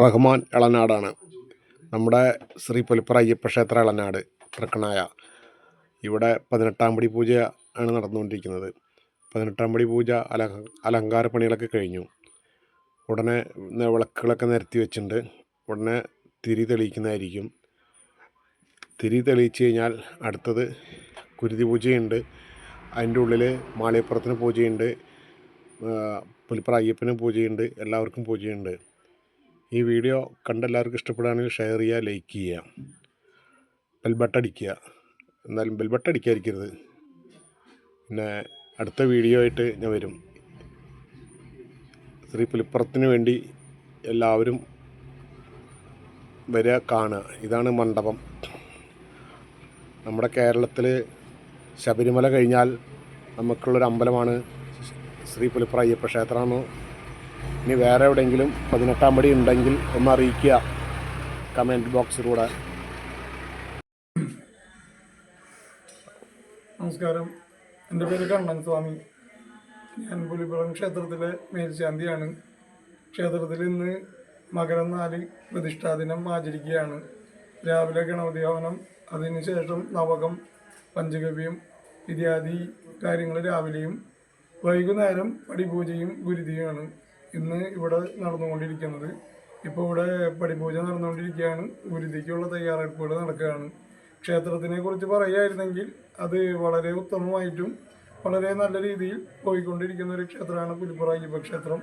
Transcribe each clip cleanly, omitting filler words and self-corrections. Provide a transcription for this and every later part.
റഹ്മാൻ എളനാടാണ്. നമ്മുടെ ശ്രീ പുലിപ്പറ അയ്യപ്പ ക്ഷേത്ര എളനാട് തൃക്കണ്ണായ. ഇവിടെ 18-ാം പടി പൂജ ആണ് നടന്നുകൊണ്ടിരിക്കുന്നത്. 18-ാം പടി പൂജ അലങ്കാര പണികളൊക്കെ കഴിഞ്ഞു. ഉടനെ വിളക്കുകളൊക്കെ നിരത്തി വെച്ചിട്ടുണ്ട്. ഉടനെ തിരി തെളിയിക്കുന്നതായിരിക്കും. തിരി തെളിയിച്ച് കഴിഞ്ഞാൽ അടുത്തത് കുരുതി പൂജയുണ്ട്. അതിൻ്റെ ഉള്ളിൽ മാളികപ്പുറത്തിന് പൂജയുണ്ട്, പുലിപ്പറ അയ്യപ്പനും പൂജയുണ്ട്, എല്ലാവർക്കും പൂജയുണ്ട്. ഈ വീഡിയോ കണ്ട് എല്ലാവർക്കും ഇഷ്ടപ്പെടുകയാണെങ്കിൽ ഷെയർ ചെയ്യുക, ലൈക്ക് ചെയ്യുക, ബെൽബട്ടടിക്കുക. എന്നാലും ബെൽബട്ടടിക്കാതിരിക്കരുത്. പിന്നെ അടുത്ത വീഡിയോ ആയിട്ട് ഞാൻ വരും. ശ്രീ പുലിപ്പുറത്തിന് വേണ്ടി എല്ലാവരും വരിക, കാണുക. ഇതാണ് മണ്ഡപം. നമ്മുടെ കേരളത്തിൽ ശബരിമല കഴിഞ്ഞാൽ നമുക്കുള്ളൊരു അമ്പലമാണ് ശ്രീ പുലിപ്പറ അയ്യപ്പ ക്ഷേത്രമാണ്. ഇനി വേറെ എവിടെയെങ്കിലും 18-ാം പടി ഉണ്ടെങ്കിൽ ഒന്ന് അറിയിക്കുക കമൻറ്റ് ബോക്സിലൂടെ. നമസ്കാരം, എൻ്റെ പേര് കണ്ണൻ സ്വാമി. ഞാൻ പുലിപ്പുറം ക്ഷേത്രത്തിലെ മേൽശാന്തിയാണ്. ക്ഷേത്രത്തിൽ ഇന്ന് മകരം 4 പ്രതിഷ്ഠാ ദിനം ആചരിക്കുകയാണ്. രാവിലെ ഗണപതി ഹവനം, അതിനുശേഷം നവകം, പഞ്ചഗവ്യം ഇത്യാദി കാര്യങ്ങൾ രാവിലെയും, വൈകുന്നേരം പടിപൂജയും ഗുരുതിയുമാണ് ഇന്ന് ഇവിടെ നടന്നുകൊണ്ടിരിക്കുന്നത്. ഇപ്പോൾ ഇവിടെ പടിപൂജ നടന്നുകൊണ്ടിരിക്കുകയാണ്. ഗുരുതിക്കുള്ള തയ്യാറെടുപ്പുകൾ നടക്കുകയാണ്. ക്ഷേത്രത്തിനെ കുറിച്ച് പറയുകയായിരുന്നെങ്കിൽ അത് വളരെ ഉത്തമമായിട്ടും വളരെ നല്ല രീതിയിൽ പോയിക്കൊണ്ടിരിക്കുന്ന ഒരു ക്ഷേത്രമാണ് പുലിപ്പുറ അയ്യപ്പ ക്ഷേത്രം.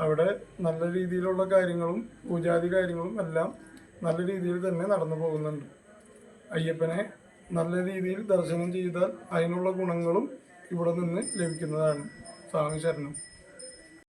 അവിടെ നല്ല രീതിയിലുള്ള കാര്യങ്ങളും പൂജാതി കാര്യങ്ങളും എല്ലാം നല്ല രീതിയിൽ തന്നെ നടന്നു പോകുന്നുണ്ട്. അയ്യപ്പനെ നല്ല രീതിയിൽ ദർശനം ചെയ്താൽ അതിനുള്ള ഗുണങ്ങളും ഇവിടെ നിന്ന് ലഭിക്കുന്നതാണ്. സ്വാമി ശരണം.